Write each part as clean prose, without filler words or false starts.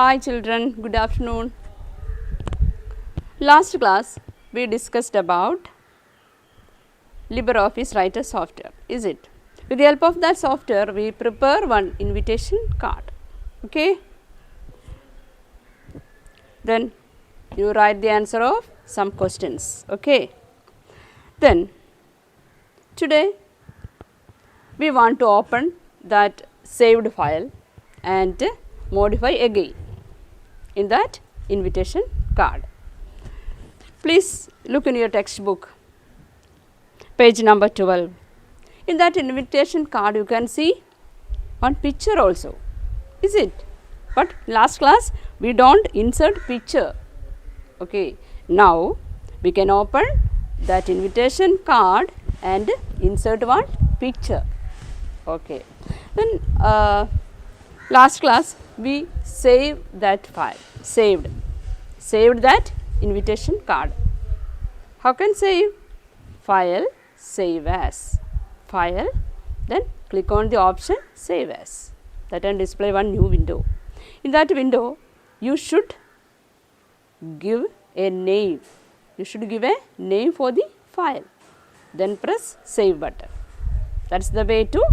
Hi children, good afternoon. Last class we discussed about LibreOffice Writer software, is it? With the help of that software we prepare one invitation card, okay? Then you write the answer of some questions, okay? Then today we want to open that saved file and modify again in that invitation card. Please look in your textbook, page number 12. In that invitation card you can see one picture also, is it? But last class we don't insert picture, okay. Now we can open that invitation card and insert one picture, okay. Then last class we saved that file, saved that invitation card. How can save? File, save as, file, then click on the option save as, that and display one new window. In that window you should give a name, you should give a name for the file, then press save button. That is the way to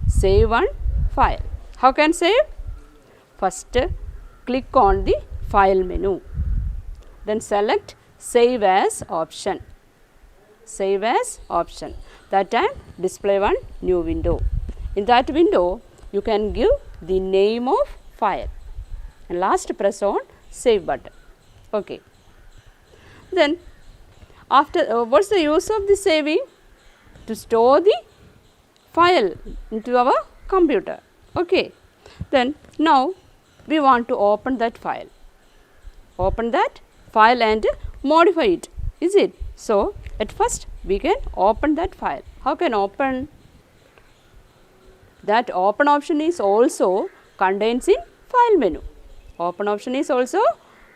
save one file. How can save? First click on the file menu, then select save as option, save as option, that time display one new window. In that window you can give the name of file and last press on save button, okay. Then after what is the use of the saving? To store the file into our computer, okay. Then now we want to open that file, and modify it, is it? So at first we can open that file. How can open? That open option is also contains in file menu, open option is also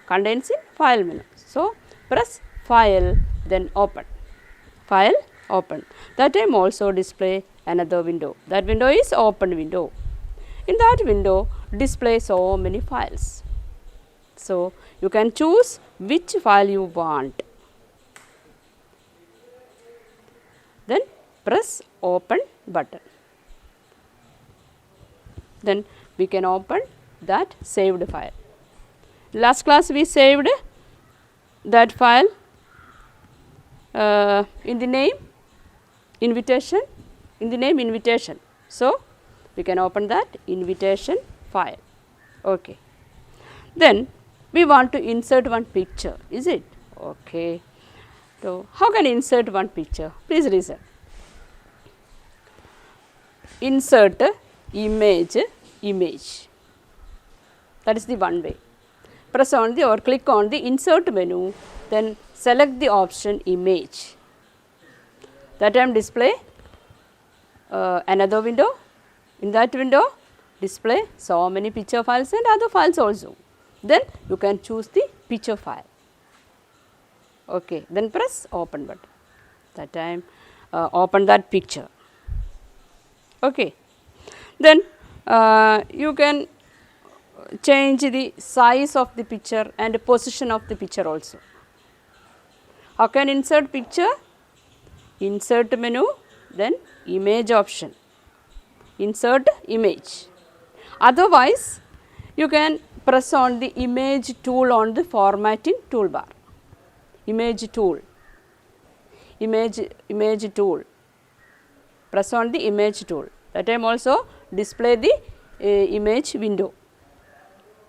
contains in file menu. So press file, then open, file, open, that time also display another window, that window is open window. In that window display so many files, so you can choose which file you want, then press open button, then we can open that saved file. Last class we saved that file in the name invitation, so we can open that invitation file, okay. Then we want to insert one picture, is it? Okay. So how can insert one picture? Please listen. Insert image, that is the one way. Press on the or click on the insert menu, then select the option image, that time display another window. In that window display so many picture files and other files also, then you can choose the picture file, okay. Then press open button, that time open that picture, okay. Then you can change the size of the picture and position of the picture also. How can insert picture? Insert menu, then image option, insert image. Otherwise you can press on the image tool on the formatting toolbar, image tool, press on the image tool, that time also display the image window.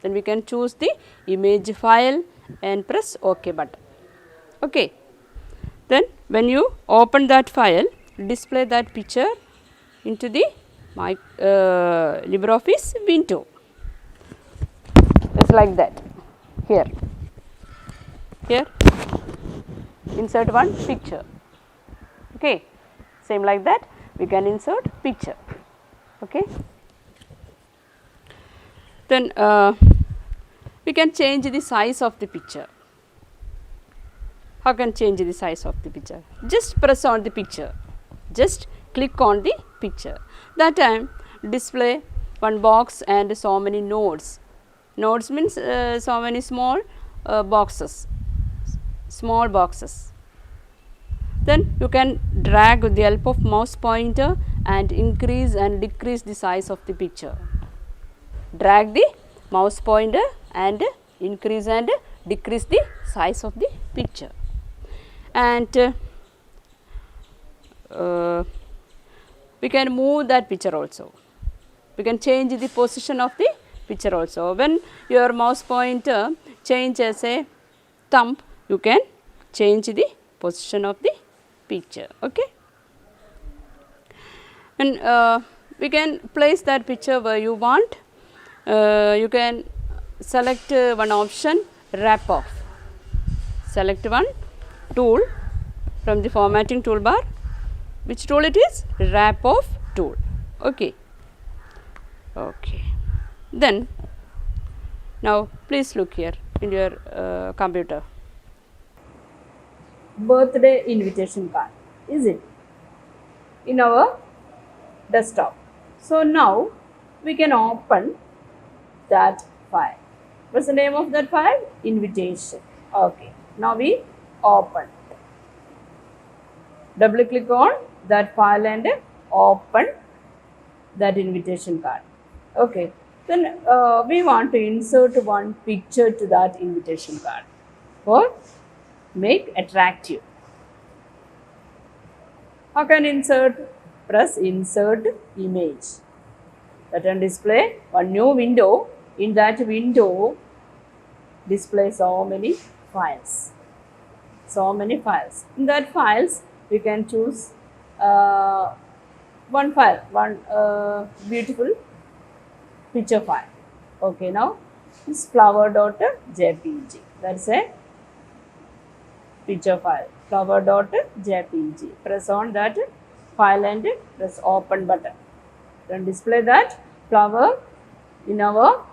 Then we can choose the image file and press OK button, okay. Then when you open that file, display that picture into the LibreOffice window. It's like that. Here insert one picture, okay. Same like that we can insert picture, okay. Then we can change the size of the picture. How can change the size of the picture? Just press on the picture, just click on the picture, that time display one box and so many nodes, Nodes means so many small boxes, small boxes. Then you can drag with the help of mouse pointer and increase and decrease the size of the picture. Drag the mouse pointer and increase and decrease the size of the picture. And we can move that picture also. We can change the position of the picture also. When your mouse pointer changes a thumb, you can change the position of the picture. Okay. And we can place that picture where you want. You can select one option, wrap off. Select one tool from the formatting toolbar. Which tool it is? Wrap off tool. Okay. Okay. Then now please look here in your computer. Birthday invitation card, is it? In our desktop. So now we can open that file. What's the name of that file? Invitation. Okay. Now we open. Double click on that file and open that invitation card. Okay. Then we want to insert one picture to that invitation card for make attractive. How can insert? Press insert image. Button display one new window. In that window display so many files. So many files. In that files we can choose one file, one beautiful picture file. Okay, now this flower.jpg. That's a picture file. Flower.jpg. Press on that file and press open button. Then display that flower in our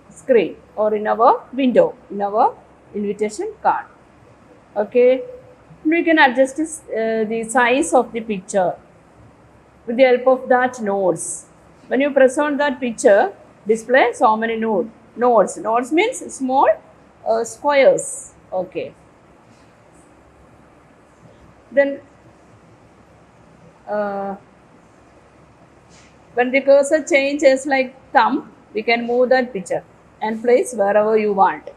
screen or in our window, in our invitation card. Okay. We can adjust the size of the picture with the help of that nodes. When you press on that picture, display so many nodes. Nodes means small squares. Okay. Then when the cursor changes like thumb, we can move that picture and place wherever you want.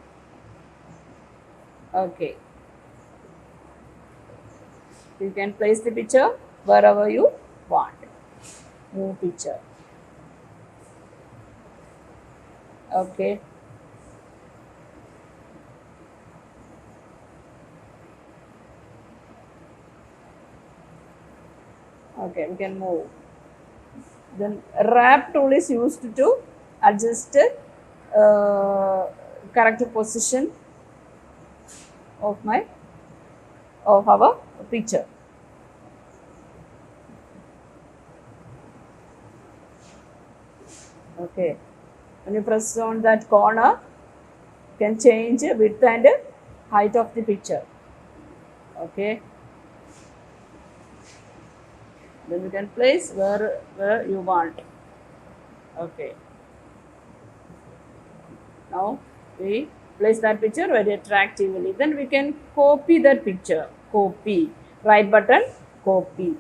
Okay. You can place the picture wherever you want. Move picture. Okay. Okay, we can move. Then wrap tool is used to adjust correct position of our picture. Okay. When you press on that corner, you can change width and height of the picture. Okay. Then you can place where you want. Okay. Now we place that picture very attractively. Then we can copy that picture. Copy. Right button, copy.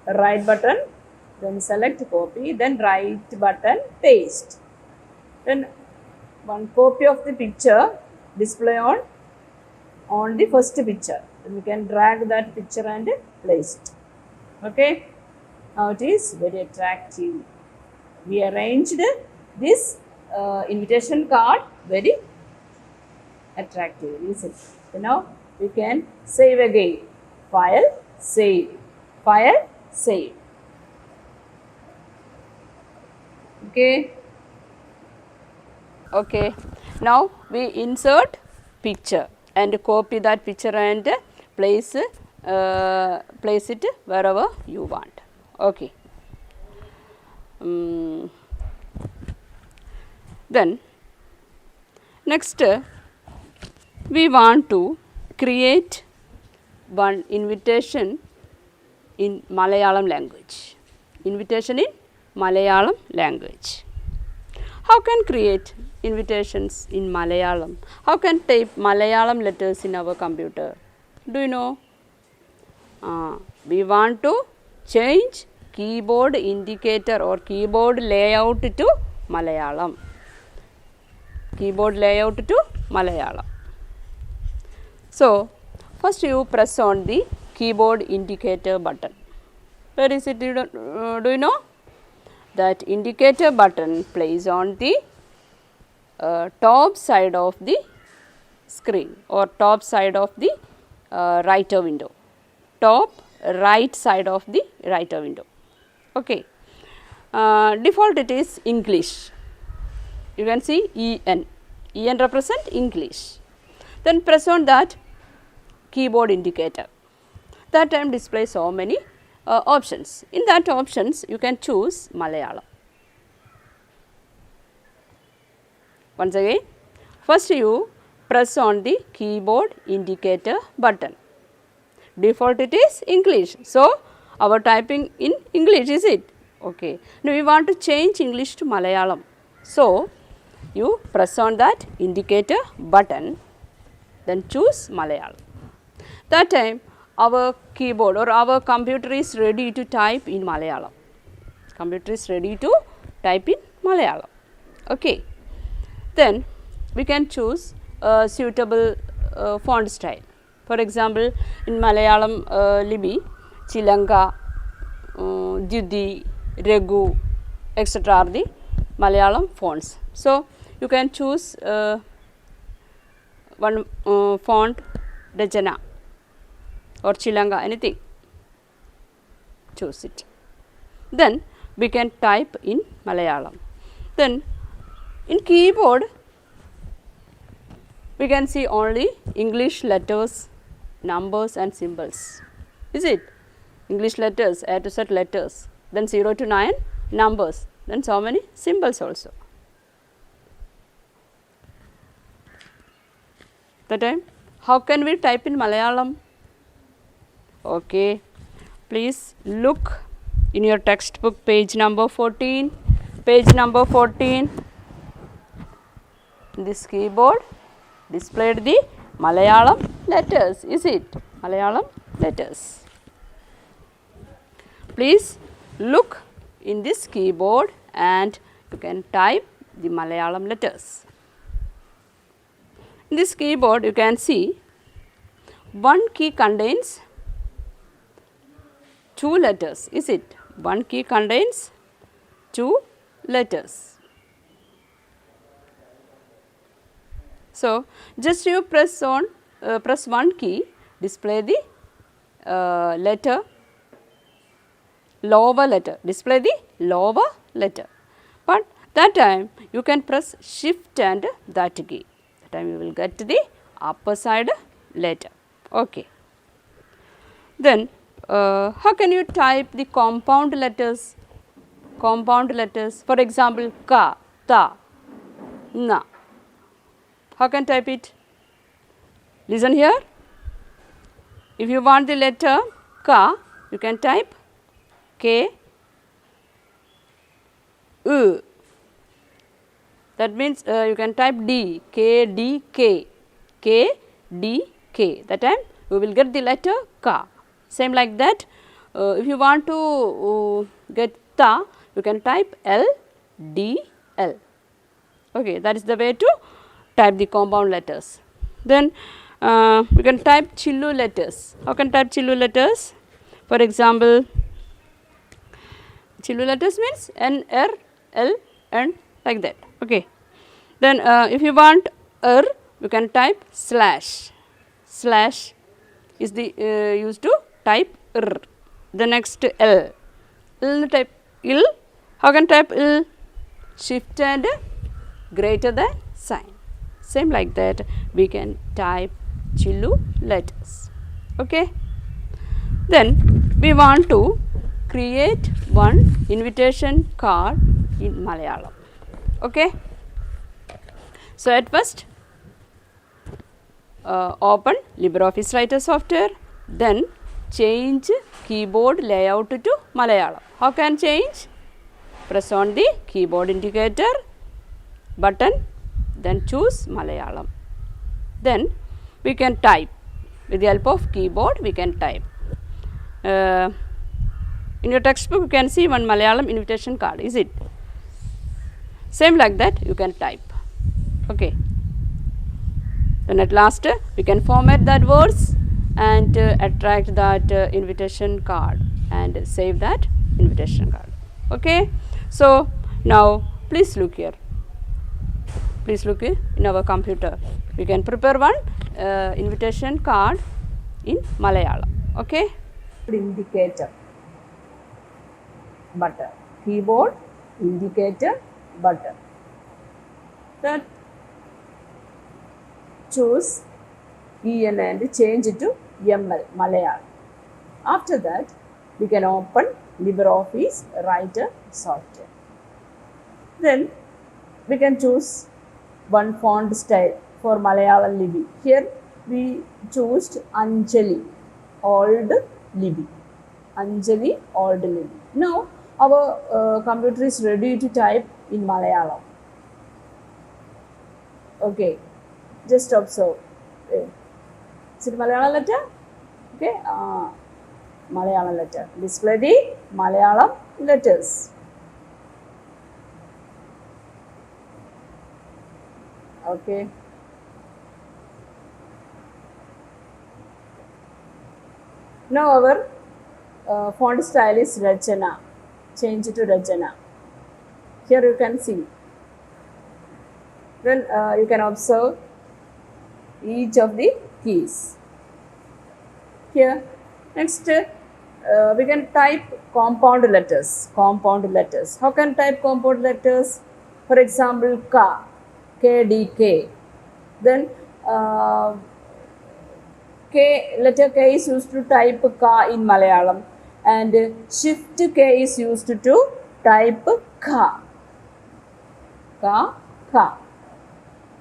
Right button, then select copy. Then right button, paste. Then one copy of the picture display on the first picture. Then we can drag that picture and place it. Okay. Now it is very attractive. We arranged this invitation card very attractive. Listen. So now we can save again. File, save. File, save. Okay. Okay. Now we insert picture and copy that picture and place it wherever you want. Okay. Then next we want to create one invitation in Malayalam language. Invitation in Malayalam language. how can create invitations in Malayalam? How can type Malayalam letters in our computer? Do you know? We want to change keyboard indicator or keyboard layout to Malayalam. Keyboard layout to Malayalam. So, first you press on the keyboard indicator button. Where is it? Do you know? That indicator button plays on the top side of the screen or top side of the writer window. Top right side of the writer window. Okay. Default it is English. You can see EN. EN represent English. Then press on that keyboard indicator. That time display so many options. In that options you can choose Malayalam. Once again, first you press on the keyboard indicator button. Default it is English. So, our typing in English, is it? Okay. Now, we want to change English to Malayalam. So, you press on that indicator button, then choose Malayalam. That time our keyboard or our computer is ready to type in Malayalam. Computer is ready to type in Malayalam. Okay. Then we can choose a suitable font style. For example, in Malayalam Libi, Chilanga, Jyuti, Regu, etc. are the Malayalam fonts. So, you can choose one font, Rajana or Chilanga, anything. Choose it. Then we can type in Malayalam. Then in keyboard we can see only English letters, numbers and symbols. Is it? English letters, A to Z letters, then 0 to 9 numbers, then so many symbols also. That time, how can we type in Malayalam? Okay, please look in your textbook page number 14. Page number 14. This keyboard displayed the Malayalam letters. Is it? Malayalam letters. Please look in this keyboard and you can type the Malayalam letters. In this keyboard you can see one key contains 2 letters. Is it? One key contains 2 letters. So, just you press one key, display the letter, lower letter, display the lower letter. But that time you can press shift and that key. That time you will get the upper side letter. Okay. Then how can you type the compound letters? Compound letters, for example, ka, ta, na. How can type it? Listen here. If you want the letter ka, you can type K, U. That means you can type D, K, D, K, K, D, K. That time we will get the letter ka. Same like that. If you want to get ta, you can type L, D, L. Okay, that is the way to type the compound letters. Then we can type Chillu letters. How can type Chillu letters? For example, Chillu letters means N, R, L and like that. Okay. Then if you want R, you can type slash. Slash is the used to type R. The next L. L type Il. How can type Il? Shift and greater than sign. Same like that we can type Chillu letters. Okay. Then we want to create one invitation card in Malayalam. Okay. So at first open LibreOffice Writer software, then change keyboard layout to Malayalam. How can change? Press on the keyboard indicator, button, then choose Malayalam. Then we can type. With the help of keyboard, we can type. In your textbook, you can see one Malayalam invitation card, is it? Same like that, you can type. Okay. Then at last, we can format that words and attract that invitation card and save that invitation card. Okay. So now please look here. Please look in our computer. We can prepare one invitation card in Malayalam. Okay. Indicator button. Keyboard indicator button. Then choose EN and change it to ML Malayalam. After that, we can open LibreOffice Writer software. Then we can choose one font style for Malayalam Lipi. Here we choose Anjali Old Lipi. Anjali Old Lipi. Now our computer is ready to type in Malayalam. Okay, just observe. Is it Malayalam letter? Okay, Malayalam letter. Display the Malayalam letters. Okay. Now our font style is Rachana. Change it to Rachana. Here you can see. Then you can observe each of the keys. Here, next we can type compound letters. Compound letters. How can type compound letters? For example, Ka, K, D, K. Then letter K is used to type Ka in Malayalam, and shift K is used to type Ka. Ka, Ka.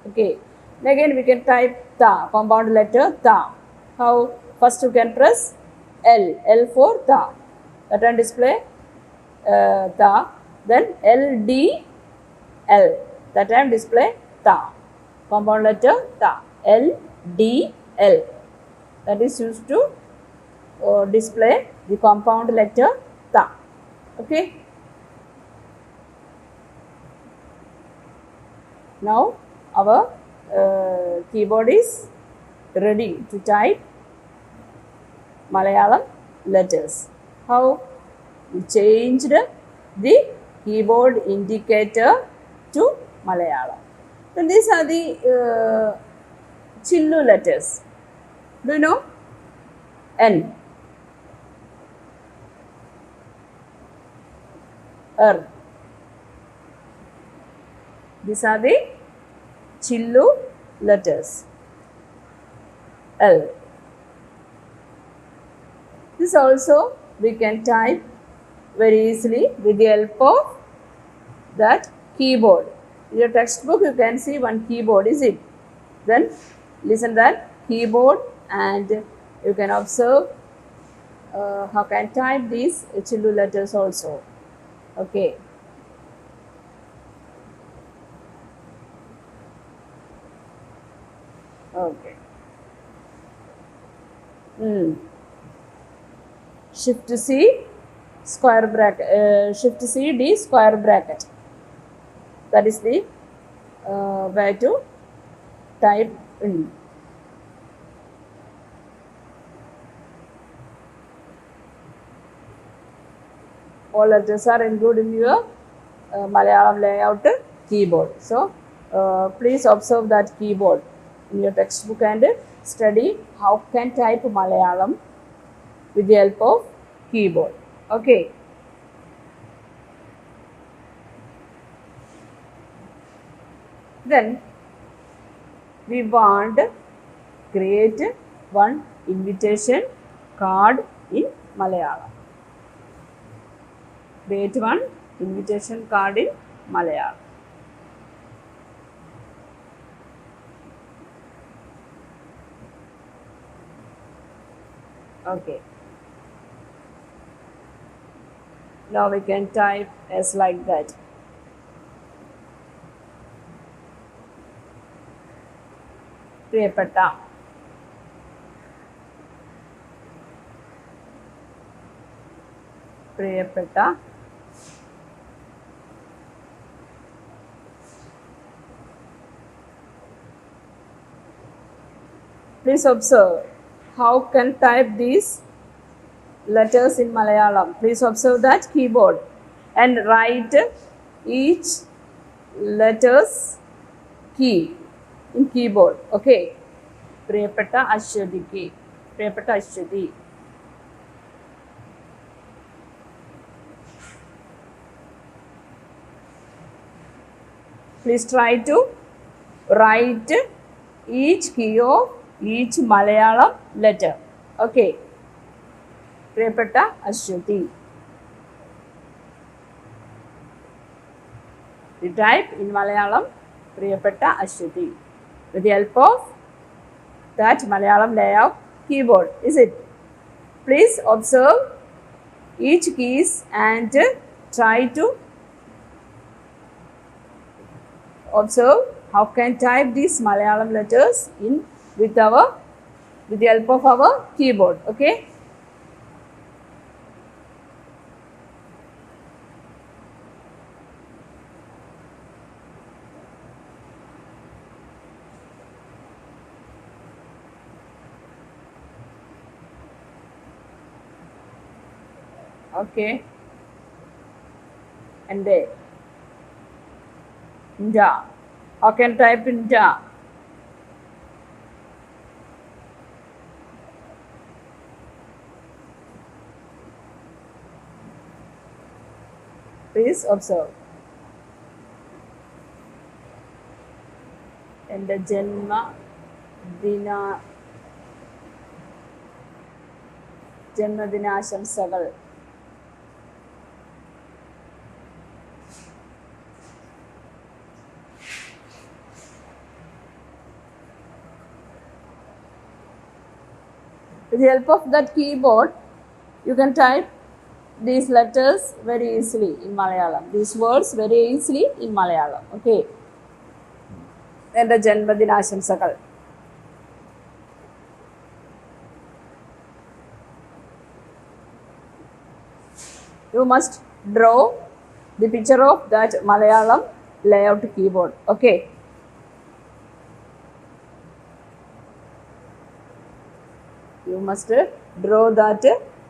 Okay. Again we can type Ta, compound letter Ta. How? First you can press L for Ta. That one display Ta. Then L, D, L. That time display Ta. Compound letter Ta. L, D, L. That is used to display the compound letter Ta. Okay. Now our keyboard is ready to type Malayalam letters. How? We changed the keyboard indicator to Malayalam. Then these are the Chillu letters. Do you know? N, R. These are the Chillu letters. L. This also we can type very easily with the help of that keyboard. In your textbook you can see one keyboard, is it? Then listen that keyboard and you can observe how can type these Chillu letters also. Okay. Okay. Shift C square bracket, Shift C D square bracket. That is the way to type in. All letters are included in your Malayalam layout keyboard. So please observe that keyboard in your textbook and study how can type Malayalam with the help of keyboard. Okay. Then we want to create one invitation card in Malayalam. Create one invitation card in Malayalam. Okay. Now we can type as like that. പ്രിയപ്പെട്ട, പ്രിയപ്പെട്ട, please observe how can type these letters in Malayalam. Please observe that keyboard and write each letters key in keyboard. Okay. പ്രിയപ്പെട്ട അശ്വതിക്ക്, പ്രിയപ്പെട്ട Aswathy. Please try to write each key of each Malayalam letter. Okay. പ്രിയപ്പെട്ട Aswathy. We type in Malayalam പ്രിയപ്പെട്ട Aswathy with the help of that Malayalam layout keyboard. Is it? Please observe each keys and try to observe how can type these Malayalam letters in with the help of our keyboard. Okay. Okay. And Ja. How can type in Ja? Please observe. എൻ്റെ ജന്മദിനാശംസകൾ. With the help of that keyboard, you can type these letters very easily in Malayalam. These words very easily in Malayalam. Okay. എൻ്റെ ജന്മദിനാശംസകൾ. You must draw the picture of that Malayalam layout keyboard. Okay. You must draw that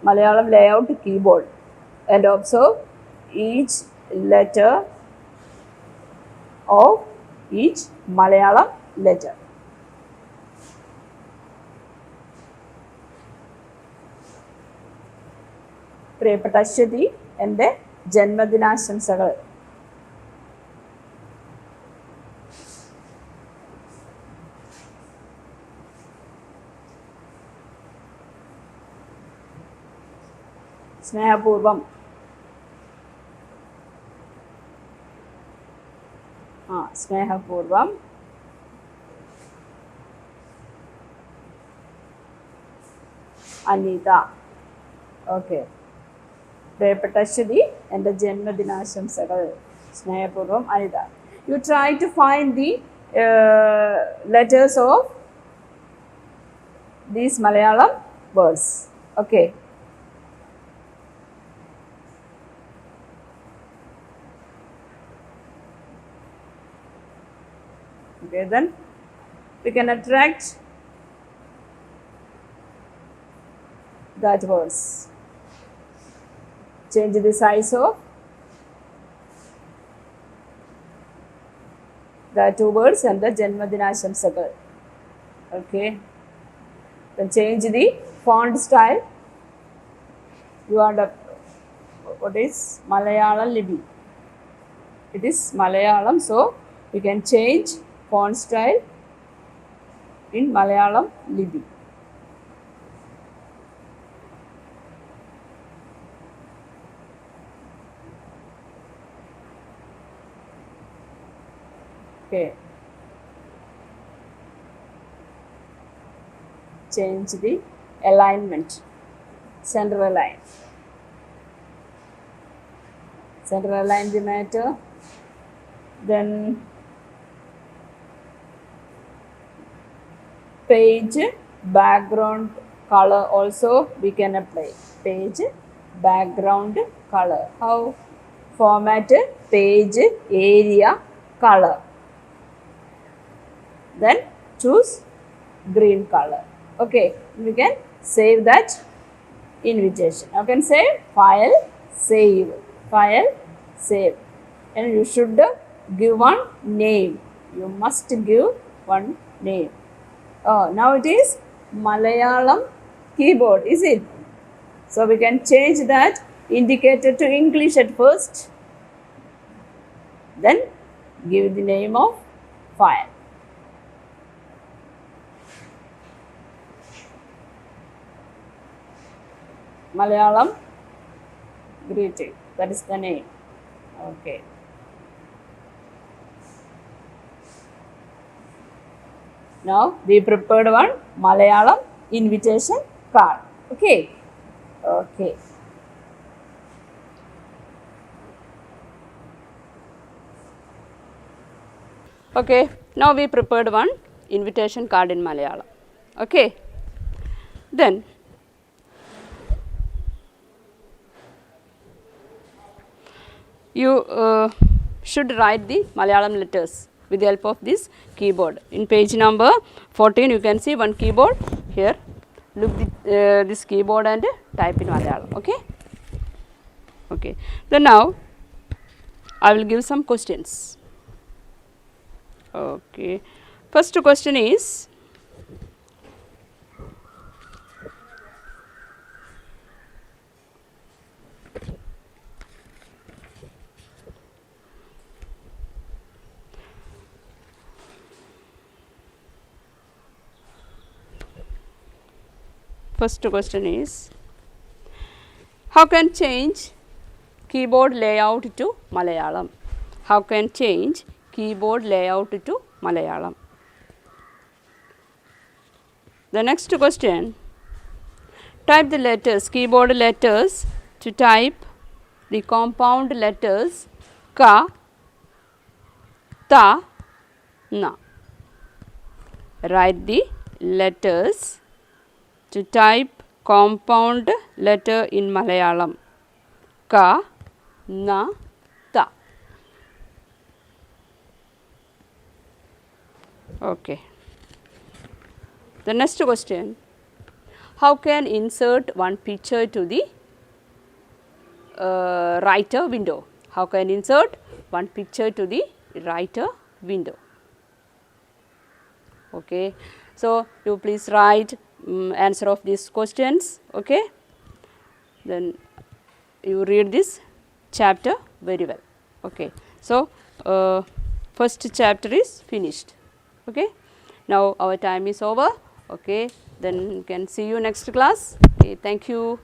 Malayalam layout keyboard and observe each letter of each Malayalam letter. പ്രിയപ്പെട്ട അശ്വതി, എൻ്റെ ജന്മദിനാശംസകൾ. സ്നേഹപൂർവം. സ്നേഹപൂർവം. Anitha. Okay. പ്രിയപ്പെട്ട അശ്വതി, എൻ്റെ ജന്മദിനാശംസകൾ. സ്നേഹപൂർവം Anitha. You try to find the letters of these Malayalam words. Okay. Okay, then we can attract that words. Change the size of the two words and the Janmadinashamsakal. Okay. Then change the font style. You are the what is Malayalam Lipi. It is Malayalam, so we can change font style in Malayalam Lipi. Okay. Change the alignment. Center align. Center align the matter. Then page background color also we can apply. Page background color. How? Format page area color. Then choose green color. Okay, we can save that invitation. You can say file, save, file, save, and you should give one name. You must give one name. Now it is Malayalam keyboard, is it? So we can change that indicator to English at first, then give the name of file. Malayalam greeting, that is the name. Okay. Now we prepared one Malayalam invitation card. Okay. Okay. Okay. Now we prepared one invitation card in Malayalam. Okay. Then you should write the Malayalam letters with the help of this keyboard. In page number 14 you can see one keyboard here. Look this keyboard and type in Malayalam. Okay. Okay. Then now I will give some questions. Okay. First question is, how can change keyboard layout to Malayalam? How can change keyboard layout to Malayalam? The next question, type the letters, keyboard letters, to type the compound letters ka, ta, na. Write the letters to type compound letter in Malayalam, ka, na, ta. Okay. The next question, how can insert one picture to the writer window? How can insert one picture to the writer window? Okay. So you please write answer of these questions. Okay. Then you read this chapter very well. Okay. So first chapter is finished. Okay. Now our time is over. Okay. Then we can see you next class. Okay. Thank you.